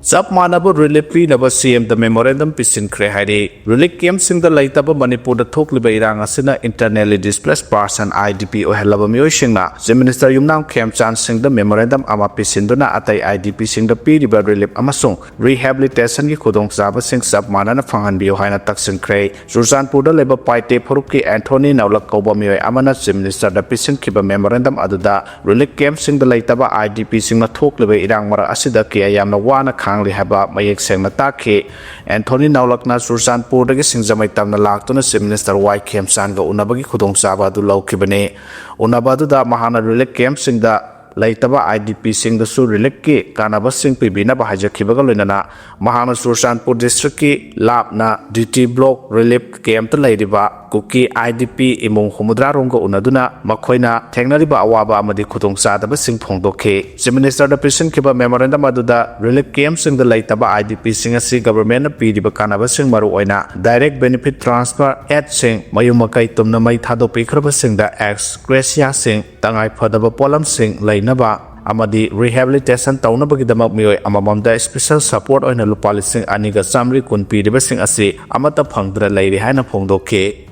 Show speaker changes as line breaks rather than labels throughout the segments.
Zap Manaba relief Pinaba CM the memorandum Pisin Crehide, relic came sing the Laitaba Manipur the Tokliba Irangasina internally displaced person IDP or Helabamio Shinga, the Minister Yumnam came chancing the memorandum Ama Pisinduna Atai IDP sing the Piriba relief Amasung, rehabilitation Kudong Zaba sing Zap Manana Fangan Biohina Taxin Cray, Susan Puda Labor Paite Puruki Anthony Naula Kobamio Amana, the Minister the Pisin Kiba memorandum Aduda, relic came sing the Laitaba IDP sing the Tokliba Irangmara Asida Kiayamna Wana Haba Mayek Seng Natake, Anthony Naulakna Sursan Purdagi Singzamai Tamna Laktuna, Minister Y. Kem Sanga Unabagi Kudong Sabadu Lau Kibane, Unabadu da Mahana Relic Kem Sing the Laitaba IDP Sing the Sur Relic, Kanaba Sing Pibina Haijakhre, Mahana Sursan Pur District, Labna, DT Block, Relief Kem to Ladyba, Kuki IDP, emung Humudra Rongo Unaduna, Makoina, Tenariba Awaba Amadi Kudong Sadaba Sing Pongdoke, the Minister the Prison Kiba Memorandum Aduda, Relief Kem Sing the Laitaba IDP Sing a Sea Government Pidiba Kanaba Sing Maruoina, Direct Benefit Transfer at Sing, Mayumakai Tumna Mai Tado Pikraba Sing the Ex, Gracia Sing, Tangai Padaba Polam Sing, Lainaba. Amadi rehabilitation tauna bagi damak mioi amamamda special support oina lupa lising aniga samri kun piriba sing ase amata phangdra lairi haina phongdoke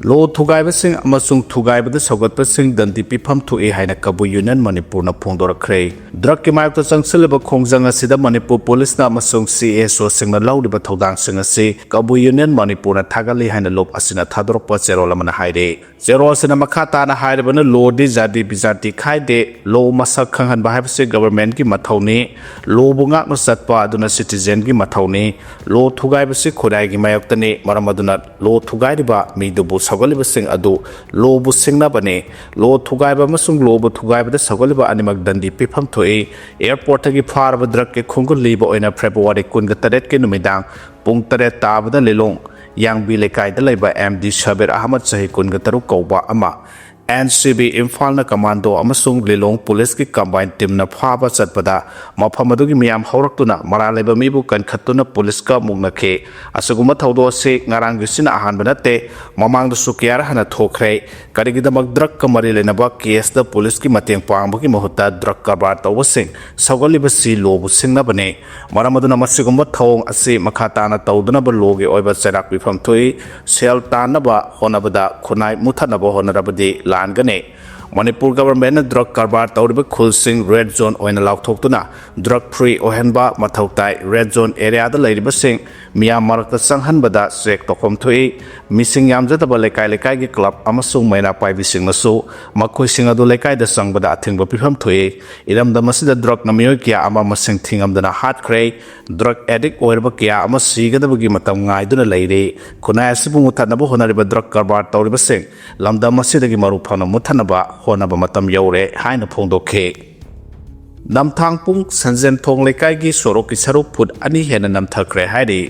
Lo Tugai Sing Amasung Tugai with the Sogot Sing Danti Pipam to a Haina Kabu Union Manipur na Pongdora Cray. Drakimai to Sang Silver Kongzanga Sida Manipur Police na Masung CSO Sing the Loud but Todang Sing a say Kabu Union Manipur na Tagali Haina Lop Asina Tadropa Zero Lamana Haide. Zero Sinamakata na Haidabana Lo Dizadi Bizanti Kaide, Lo Masakangan Bahapsi Government Gi Matoni, Lo Bungak no Satpa Aduna Citizen Gi Matoni, Lo Tugai Basi Kodai Mayoptani, Maramaduna, Lo Tugai Ba, Midubu. Sagoliba sing adu lobu singna bane lo thugaiba masung lobu thugaiba da sagoliba animak dandi pipam thoi airport gi farba drak ke khungul liba oina February 28 ke numidang pung 3 tabada lelong yang bi lekai da laiba MD Shabir Ahmad sahi 13 kauba ama NCB Imphal na Commando amasung Lilong Police ki combined team na phaba chatpada mafamadu gi miyam hauraktuna maraleba mibu kan khatuna police ka mugna khe asuguma thaudo se ngarang gisina ahan banate mamang da sukyar hana thokre karigi da magdrak kamari lenaba case da police ki mateng pangba ki mahuta drug kabar tawsing sagoliba si lobu singna bane maramaduna masiguma thong ase makhata na tawduna ba loge oiba cherak bifam thoi sel tanaba honabada khunai muthanaba honarabadi Langane. Manipur government drug karbar tawriba khulsing red zone oina laukthoktuna drug free ohenba mathautai red zone area da lairiba sing miyam marakta sanghanbada sek tokom thui mising yamjataba lekai lekai gi club amasung maina paibi singnasu makhoi singadu lekai da sangbada athingba pifam thui iram da masida drug namiyo kya ama masing thingamdana haijakhre drug addict oirba kya ama sigadaba gi matam ngaiduna leire khunai asibu muthanaba honariba drug karbar tawriba sing lamda masida gi maru phana muthanaba honaba matam yaure haina phongdoke namthangpung sanjen thong lekai gi sorok ki saruk phut ani hena namthakre haidi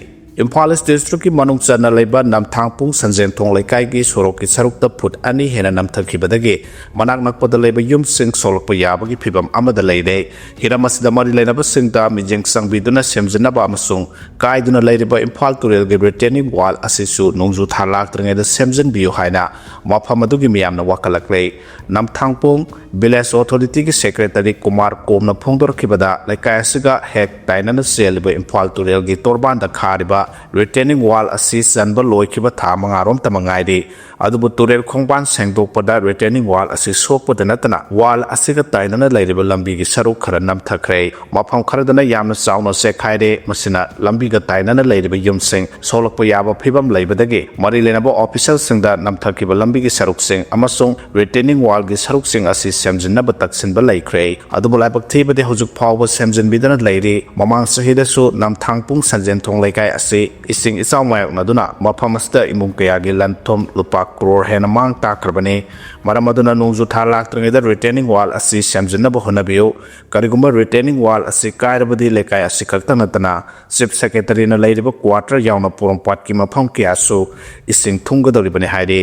Imphal district ki manung chana leiba namthangpung sanjen thong lekai gi sorok ki saruk ta phut ani hena namthakibadagi manak nakpada leiba yum sing solok yabagi phibam amada leide hiramasida mari leinaba singda mijeng sangbiduna semjana ba amasung kaiduna leiriba Imphal turel gi retaining wall asisu nongju thalak trengai da semjan biu haina mafamadu gi miyamna wakalakle namthangpung village authority ki secretary Kumar Komna phongdor kibada lekai asiga hek tainana seliba Imphal turel gi torban da khariba retaining wall assist and loikiba thamangarom tamangaidi adubu turel khongban sengdokpada retaining wall assist sokpada natana wall asiga tainana lairiba lambi gi saruk khara namthakre mafam kharadana yamna chauna sekhaide masina lambi ga tainana lairiba yumsing solokpa yaba phibam leibadagi mari lenaba official singda namthakiba lambi gi saruk sing amasung retaining wall gi saruk sing assist semjinna ba taksinba laikre adubu laibak thibade hujuk phawba semjin bidana leiri mamang sahida su namthangpung sanjen thong laikai ising isaw mayok na duna mapamasta imung kaya gilan tom lupa crore hena mang takrabane maramaduna nungju thalak trangeda retaining wall asi samjina bo honabiyo karigumba retaining wall asi kairabadi lekai asi kaktanatana chief secretary na leiriba quarter yauna porompat ki mafam kiasu ising thunggadoribane haide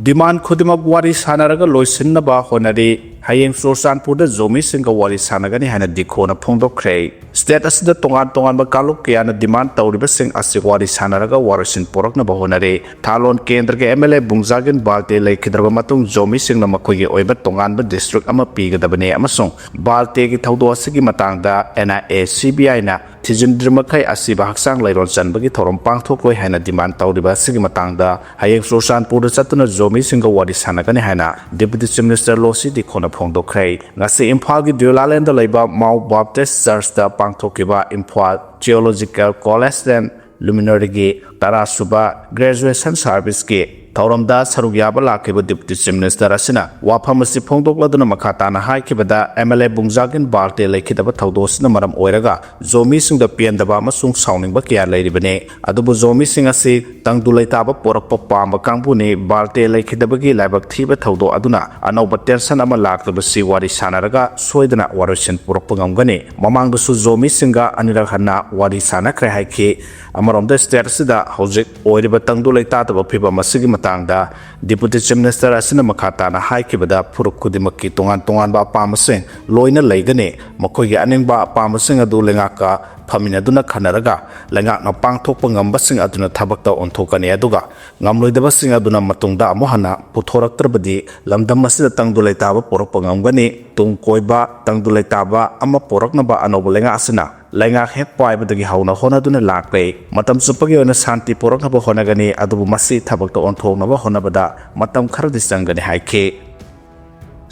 demand khudimak wari sanaraga loisinna ba honari hayeng Sursanpurda Zomi singa wari sanagani haina dikhona phongdokkhre state asida tongan ba kaluk kayana demand tawriba sing asi wari sanaraga warasin porakna bahonare thalon kendra ke MLA bungjagin balte laikhidraba matung Zomi singna makhogi oiba tongan ba district ama pigadabane amasung balte gi thawdo asigi matangda NIA CBI na thijindrimakai asiba haksang lairon chanbagi thorom pangthokloi haina demand tawriba asigi matangda hayeng Sursanpurda chatuna Zomi singa wari sanagani haina Deputy Chief Minister Losi dikhona phongdokkhre ngasi Imphal gi Dulalend da laiba Mau Baptist Church da pangthokiba Imphal Theological College and Luminary gi tarasuba graduation service gi Tauramda Sarugyaba Lakiba Deputy Chief Minister Asina Waphamasi Phongdokladuna Makhatana Haikibada MLA Bungjagin Balte Laikidaba Thaudosina Maram Oiraga Zomi Singda Piendaba Masung Sounding Bakia Ladibane Adubu Zomi Singasi Tangdulaitaba Porapa Pamba Kangpuni Balte Laikidabagi Labak Thiba Thaudo Aduna Anoba Tersan Ama Laktabasi Wari Sanaraga Soidana Warashin Purapangangani Mamangdasu Zomi Singa Anirahana Wari Sanakre Haiki Amaramda Stersida Hojik Oiriba Tangdulaitaba Piba Masigi tangda Deputy Chief Minister asina makhatana haikibada phuruk khudimaki tongan ba pamasing loina leigane makhogi aningba pamasing adu lengaka phaminaduna khanaraga lengak na pangthokpa ngambasing aduna thabakta onthokani aduga ngamloidabasing aduna matungda amohana puthoraktrabadi lamdam asida tangdulaitaba porakpa ngamgani tungkoiba tangdulaitaba ama poraknaba anob lenga asina Lenga hek paibadagi hauna honaduna lakpe matam supagi ona santi poraknaba honagani adubu masi thabakta onthoknaba honabada matam kharadi sangani haike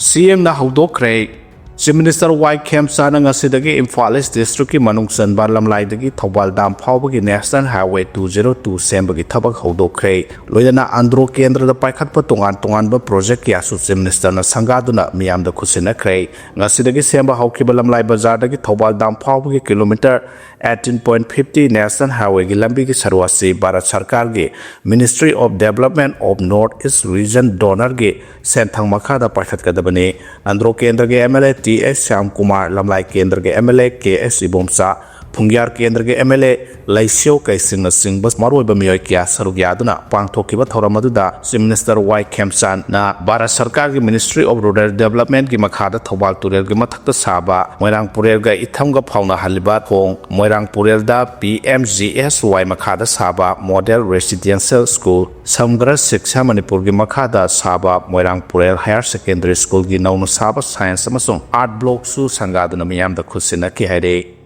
CM na haudokre Chief Minister Y Kemsana ngasidagi Imphal East District ki manungsan banlam laidagi Thobal Dam phawbagi National Highway 202 sembagi thabak haudokre loidana Andhro Kendra da paikhatpa tongan ba project ki asu Chief Minister na sangaduna miyamda khusinakre ngasidagi semba haukiba lamlai bazar dagi Thobal Dam phawbagi kilometer 18.50 National Highway gi lambi gi sarwasi Bharat Sarkar gi Ministry of Development of North East Region donor gi senthang makhada paikhatkadabani Andhro Kendra gi MLA TS Shyam Kumar Lamlai Kendra ke MLA KS Ibomsa Pungyar Kendra ke MLA Laisyo Kaising Singbas Maroi Bamioi Kya Sarugyaduna Pangthokiba Thoramadu Chief Minister Y Kemsan na Bharat Sarkar ki Ministry of Rural Development ki makhada Thobal Turel ki mathakta saba Moirang Purel ga ithamga phawna haliba thong Moirang Purel da PMGSY makhada saba Model Residential School Samgra Shiksha Manipur ki makhada saba Moirang Purel Higher Secondary School ki nauna saba Science amasung Art Block su sangaduna miyamda khusina ki haire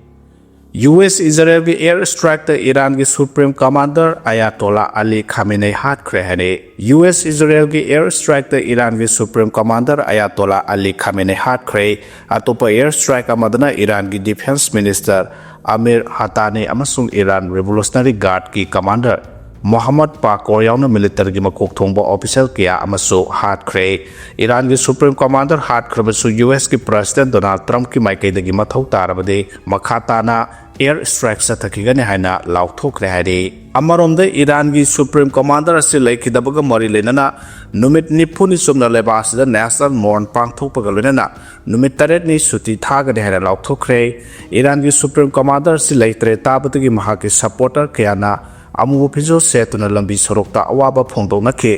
US Israel ki air strike the Iran ki Supreme Commander Ayatollah Ali Khamenei haijakhre hane US Israel ki air strike the Iran ki Supreme Commander Ayatollah Ali Khamenei haijakhre atopa air strike amadana Iran ki Defense Minister Amir Hatani amasung Iran Revolutionary Guard ki Commander Mohammad Pakor yauna military gi makok thongba official kya amasu haijakhre Iran gi Supreme Commander haijakhre basu US ki President Donald Trump ki maikai dagi mathau tarabade makhatana air strike sathakigani haina lauthokre haire amaromda Iran gi Supreme Commander ase laikhidabaga mari lenana numit nipuni sumna lebasida national mourn pangthokpaga lenana numit taret ni suti thagani haina lauthokre Iran gi Supreme Commander ase laitre tabadagi mahaki supporter kayana amu phijo setuna lambi sorokta awaba phongdoknakhe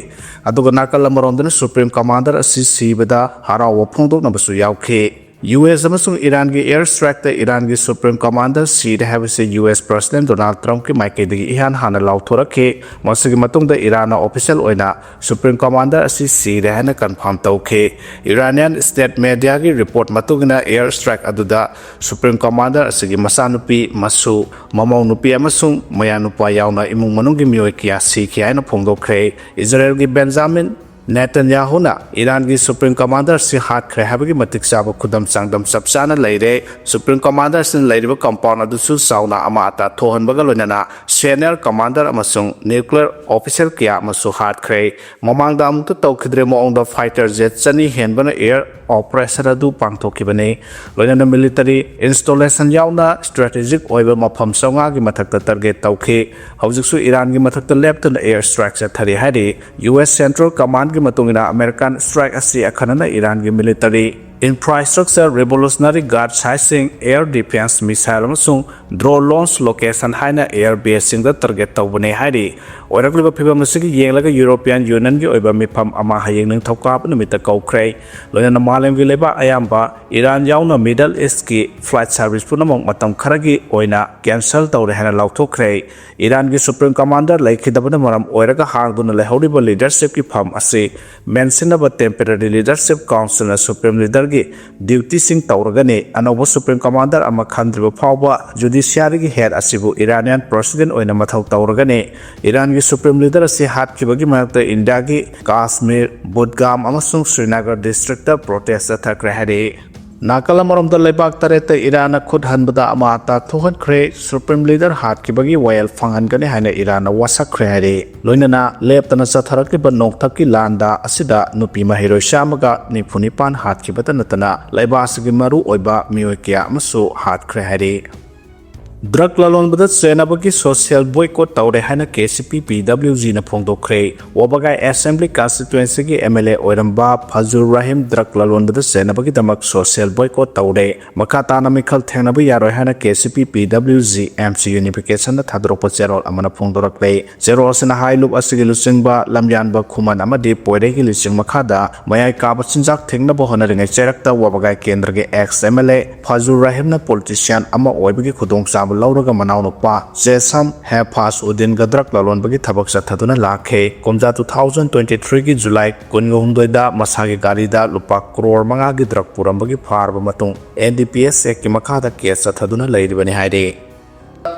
aduga nakal amaromdana Supreme Commander asi sibada harawa phongdoknabasu yaukhe US amasung Iran ki air strike the Iran ki Supreme Commander si have se US President Donald Trump ki maikai dagi ihan hana lauthorakhe masigi matungda Iran na official oina Supreme Commander asi si hana confirm tawkhe Iranian state media ki report matugina air strike aduda Supreme Commander asigi masanupi masu mamau nupi amasung mayanupa yauna imung manung ki mioi kya si kya na phongdokre Israel ki Benjamin Netanyahu na Iran ki Supreme Commander si haijakhre habagi matik saba khudam sangdam sapsana leire Supreme Commander sin leiriba compound adusu sauna ama ata thohanbaga loinana Senior Commander amasung nuclear official kya amasu haijakhre mamangda amukta tawkhidre moongda fighter jet chani henbana air operation adu pangthokibane loinana military installation yauna strategic oiba mafam songa gi mathakta target tawkhe hawjiksu Iran gi mathakta left air strike thari hari US Central Command ki matungina American strike asi akhanana Iran ki military Infrastructure Revolutionary Guard Sizing Air Defense Missile amasung drone launch location haina air base singda target tawbane haidi oirakliba phibam asigi yenglaga European Union gi oiba mifam ama hayeng ning thokap numita kaukhre loina malem gi leba ayamba Iran yauna Middle East ki flight service punamong matam kharagi oina cancel tawre hana lauthokre Iran gi Supreme Commander laikhidabana maram oiraga hangduna lehoriba leadership ki pham ase mentionable temporary leadership council na Supreme Leader duty sing tauragane anobo Supreme Commander ama khandriba phawba judiciary gi head asibu Iranian president oina mathau tauragane Iran gi Supreme Leader ase hat kibagi manakta India gi Kashmir Budgam amasung Srinagar district ta protest athakre hade Nakala maromda lebak tarete Iran khud hanbada ama ta thohan khre Supreme Leader hat kibagi wayal phangan gane haina Iran wasak khre hade loinana leptana satharak ba nokthaki landa asida nupi mahiroi shamaga nipunipan hat kibata natana laibasigi maru oiba mioi kya amasu hat khre hade Drug lalon badat senabagi social boycott tawre haina KCP PWG na phongdokre wabagai assembly constituency gi MLA oiramba Fazur Rahim drug lalon badat senabagi damak social boycott tawre makata na mikhal thengnaba yaroi haina KCP PWG MC unification na thadropa cherol amana phongdorakle cherol sina hailup asigi lusingba lamyanba khuman amadi poire gi lising makhada mayai kaba chinjak thengnaba honaringai cherakta wabagai kendra gi ex MLA Fazur Rahim na politician ama oibagi khudongsa Lauraga Manaunupa, Jesam, Hapas Udin Gadrak Lalon Bagi Tabak Sataduna Lake, Komja 2023 July, Kungundoida, Masagi Garida, Lupa Kror Mangagi Drak Purambagi Parva Matung, NDPS Ekimakada Kes Sataduna Lady Bani Haide.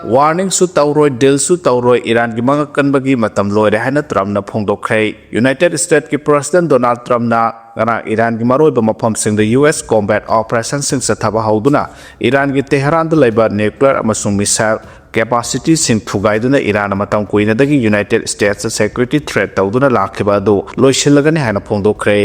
Warning su tauroi deal su tauroi Iran gi mga kanbagi matam loire haina Trump na phongdokre United States ki President Donald Trump na gana Iran gi maroi ba mafam sing the US combat operations sing sathaba hauduna Iran gi Tehran da laiba nuclear amasung missile capacity sing thugaiduna Iran matam kuina dagi United States security threat tawduna lakhiba do loisilagani haina phongdokre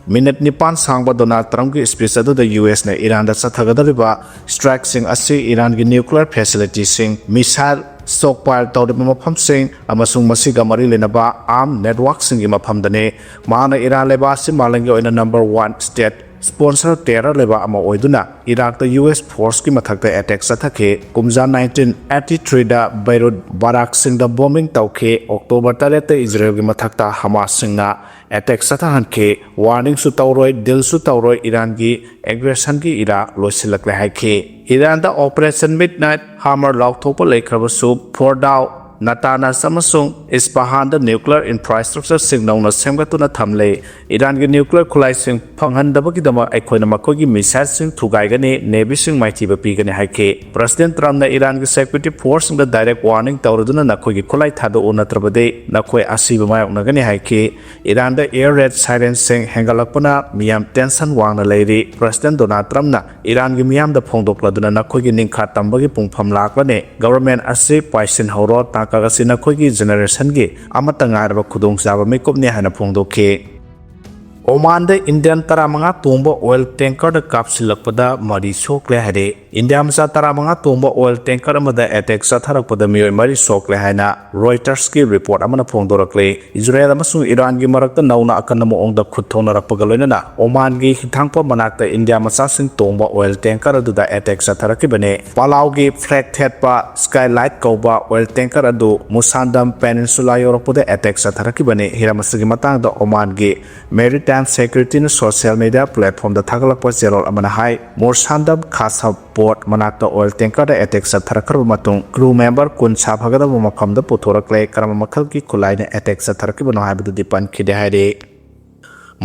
minute nipan sangba Donald Trump gi speech adu the US na Iran da sathagadariba strike sing asi Iran gi nuclear facility sing missile stockpile tawdeba mafam sing amasung masiga mari lenaba arm network sing gi mafam dane mana Iran leba si malangi oina number 1 state sponsor terror leba ama oiduna Iraq the US force ki mathakta attack sathake kumja 1983 da Beirut Barak sing da bombing tawke October 3 te Israel gi mathakta Hamas sing na attack sathan ke warning su tawroi dil su tawroi Iran gi aggression gi Iraq losilakle haike Iran da operation midnight hammer laukthokpa lekhraba su Fordow Natana Samasung Ispahan the nuclear infrastructure signal na semgatuna thamle Iran gi nuclear khulai sing phanghandabagi dama aikhoina makogi missile sing thugaigani navy sing maiti ba pigani haike President Trump na Iran gi security force the direct warning tawraduna nakogi khulai thado onatrabade nakoi asiba mayok nagani haike Iran the air raid siren sing hengalakpana miyam tension wangna leiri President Donald Trump na Iran gi miyam da phongdokladuna nakogi ningkha tambagi pungpham laklane government ase paisin horo Kagasina Kogi generation gi amata ngarba khudong saba makeup ne hana phongdokhe Oman the Indian taramanga tomba oil tanker da kapsilakpada mari sokle hade India masa taramanga tomba oil tanker amada attack satharakpada mioi mari sokle haina Reuters ki report amana phongdorakle Israel amasung Iran gi marakta nauna akanamo ongda khutthona rapagaloina Oman gi hithangpa manakta India masa sing tomba oil tanker adu da attack satharakibane Palau gi flag thetpa skylight kauba oil tanker adu Musandam peninsula yoropode attack satharakibane hiramasagi matang da Oman gi maritime security na social media platform da thagalakpa cherol amana hai Morsandam khasa port manakta oil tanker da attack satharakar matung crew member kun sabhagada makham da pothorakle karama makhal ki khulai na attack satharakibano haibadu dipan khide haide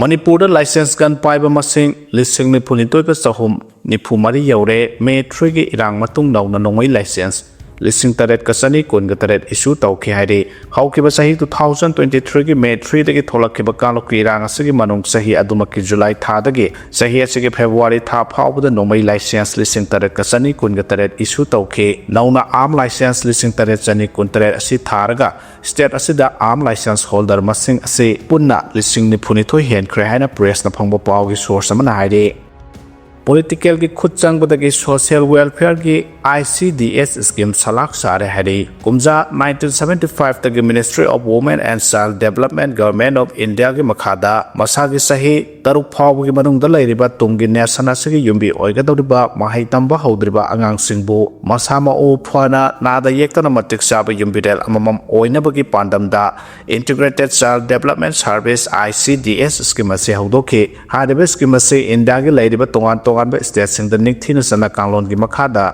Manipur da license gun paiba masing lising ni punitoi pa sahum ni phumari yaure May 3 gi irang matung nauna nongoi license Lising taret kasani kun ga taret issue tawke haide haukiba sahi 2023 gi May 3 dagi tholakhiba kalokri rang asigi manung sahi adumaki July tha dagi sahi asigi February tha phawbada nomai license lising taret kasani kun ga taret issue tawke nauna arm license lising taret chani kun taret asi tharaga state asida arm license holder masing ase punna lising ni phuni thoi hen khre haina press na phangba pawgi source amana haide political ki khut changbadagi social welfare ki ICDS scheme salak sare hari kumja 1975 tagi Ministry of Women and Child Development Government of India ki makhada masagi sahi taruk phawgi manungda lairiba tunggi nation asigi yumbi oigadoriba mahai tamba haudriba angang singbu masama o phana nada yektana matik saba yumbidel amamam oinabagi pandamda Integrated Child Development Service ICDS scheme ase haudoki hariba scheme ase India gi lairiba tongan state sing the nikthina sana kanglon gi makhada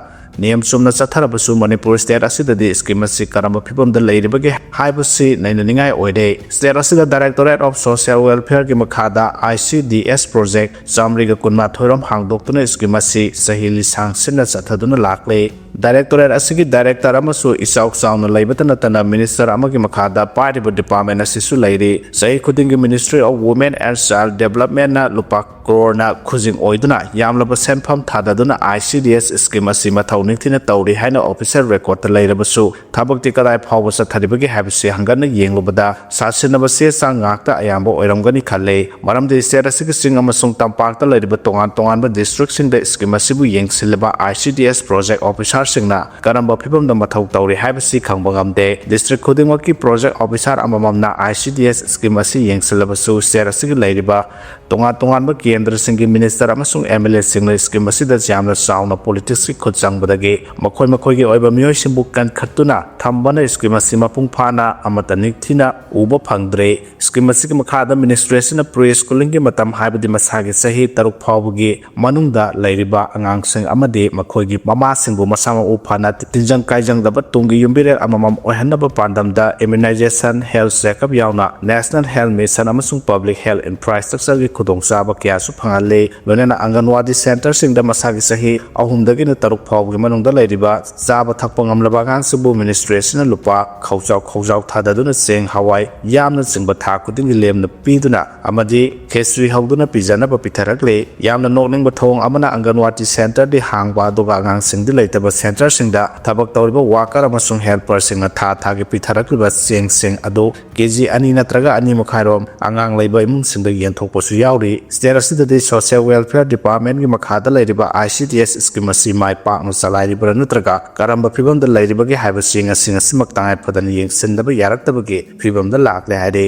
niyam sumna chatharabasu Manipur state asidadi scheme asi karamba phibam da lairibagi haibasi nainaningai oide state asida Directorate of Social Welfare gi makhada ICDS project jamriga kunma thoiram hangdoktuna scheme asi sahili sangsinna chathaduna lakle Directorate asigi director amasu isauk sauna laibatana tana minister amagi makhada pariba department asisu lairi sahi khudingi Ministry of Women and Child Development na lupa crore na khujing oiduna yamlaba senpham thadaduna ICDS scheme asi mathau ningthina tawri haina officer record ta lairabasu thabakti kadai phawba satharibagi habisi hangana yenglubada sasinaba se sang ngakta ayamba oiramgani khalle maramde state asigi sing amasung tampakta lairiba tongan ba district sing da scheme asibu yengsilba ICDS project officer singna karamba phibam da mathau tawri habisi khangbangamde district khudingwaki project officer amamamna ICDS scheme asi yengsilabasu state asigi lairiba tongan ba kendra singgi minister amasung MLA singla scheme asida jamna sauna politics ki khutsangbadagi makhoi gi oiba miyoi simbu kan khatuna thambana scheme asi mapung phana amata nikthina uba phangdre scheme asi ki makhada administration preschooling gi matam haibadi masagi sahi taruk phawgi manungda lairiba angang sing amade makhoi gi mama singbu masama u phana tinjang kaijang daba tungi yumbire amamam ohanaba pandamda immunization health checkup yauna national health mission amasung public health infrastructure gi khudongchaba kya su phangale lonena anganwadi center singda masagi sahi ahumdagi na taruk phawgi manungda lairiba chaba thakpa ngamlaba gang subu administration lupa khawjau thadaduna seng hawai yamna singba tha kudingi lemna piduna amadi khesri hawduna pijana ba pitharakle yamna nokningba thong amana anganwadi center di hangba doga gang singdi laitaba center singda thabak tawriba worker amasung helper singna tha gi pitharakliba seng ado kg ani natraga ani makhairom angang laiba imung singda yenthokpasu yauri state asidadi social welfare department gi makhada lairiba ICDS scheme asi mai pakna chalairibra natraga karamba phibam da lairiba gi haiba singa simak tangai phadan yengsindaba yaraktaba gi phibam da lakle haide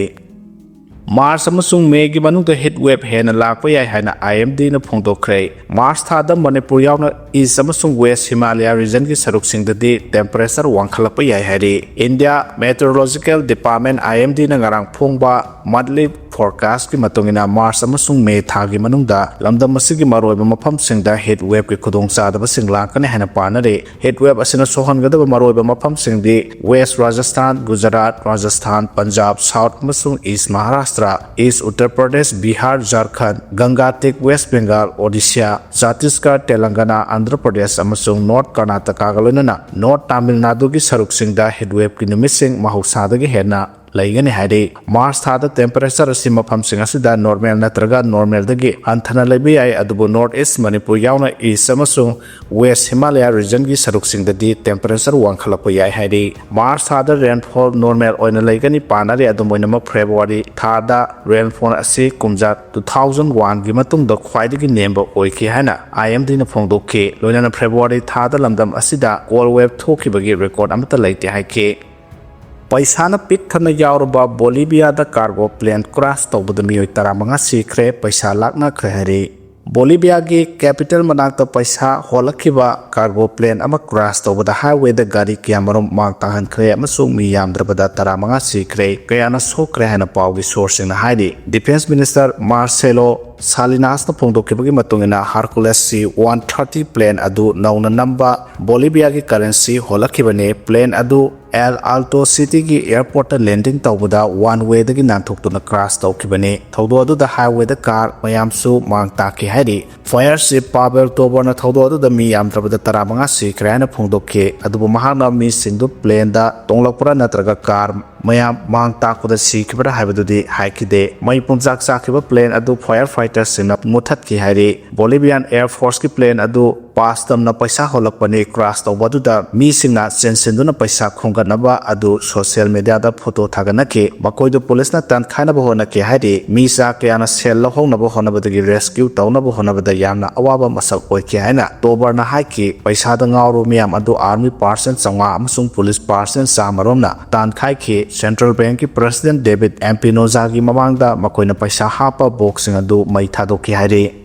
March amasung May gi manungda heat wave hena lakpa yai haina IMD na phongdokkhre March thada Manipur yauna east amasung west Himalaya region gi saruk singdadi temperature wangkhalakpa yai haire India Meteorological Department IMD na ngarang phongba monthly forecast ki matungina March amasung May thagi manungda lamdam asigi maroiba mafam singda heat wave ki khudongchadaba singla kane haina panare heat wave asina sohangadaba maroiba mafam singdi West Rajasthan Gujarat Rajasthan Punjab South amasung East Maharashtra East Uttar Pradesh Bihar Jharkhand Gangatik West Bengal Odisha Chhattisgarh Telangana Andhra Pradesh amasung North Karnataka galonana North Tamil Nadu gi saruk singda heat wave ki numising mahausadagi hena laigani haide March thada temperature asi mafam sing asida normal natraga normal dagi anthana laibi ai adubu north east Manipur yauna east amasung west Himalaya region gi saruk sing dadi temperature wangkhalakpa yai haide March thada rainfall normal oina laigani panari adumoinama February thada rainfall asi kumja 2001 gi matungda khwaidagi nemba oiki haina IMD na phongdokki loinana February thada lamdam asida cold wave thokibagi record amata laite haike Paisana pik thana yaurba Bolivia da cargo plane crash tawbada miyoi taramanga sikre paisa lakna khare Bolivia gi capital manakta paisa holakhiba cargo plane ama crash tawbada highway da gari kyamarom mang tahan khre amasung mi yamdrabada taramanga sikre kayana sokre hana pawgi source na haidi Defense Minister Marcelo Salinas na phongdokibagi matungina Hercules C-130 plane adu nauna namba Bolivia gi currency holakibane plane adu El Alto City gi airport landing tawbada one way dagi nanthokuna crash tawkibane thawdo adu da highway da car mayamsu mang taki haidi fire ship Pavel Tobar na thawdo adu da mi yamdrabada taramanga sikre na phongdokke adu mahana mi singdu plane da tonglakpura natraga car mayam mang takpada sikibra haibadudi haikide mai punjak chakiba plane adu firefighter singna muthat ki hairi Bolivian Air Force ki plane adu pastam na paisa holakpani crash tawbaduda mi singna sensinduna paisa khonganaba adu social media da photo thaganake bakoidu police na tan khaina bo honake hairi mi sa kyana sel lohong na bo honabadagi rescue tawna bo honabada yamna awaba masak oike haina tobar na haiki paisa da ngauru miyam adu army person changwa amasung police person samaromna tan khaiki Central Bank ki President David Empinoza ki mamangda makoina paisa hapa boxing adu mai thadoki hairi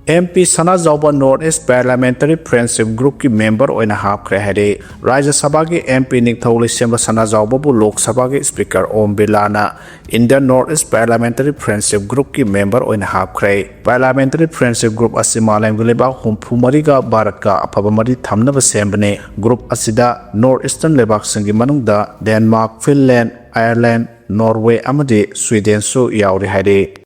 MP Sana Jauba Northeast Parliamentary Friendship Group ki member oina hapkhre hairi Rajya Sabha ki MP Ningthauli Semba Sana Jauba bu Lok Sabha ki Speaker Om Bilana Indian Northeast Parliamentary Friendship Group ki member oina hapkhre Parliamentary Friendship Group asi Malayam Guleba Humpumari ga Bharat ka aphabamari thamnaba sembane group asida Northeastern lebak singi manungda Denmark Finland Ireland Norway amadi Sweden su yauri hairi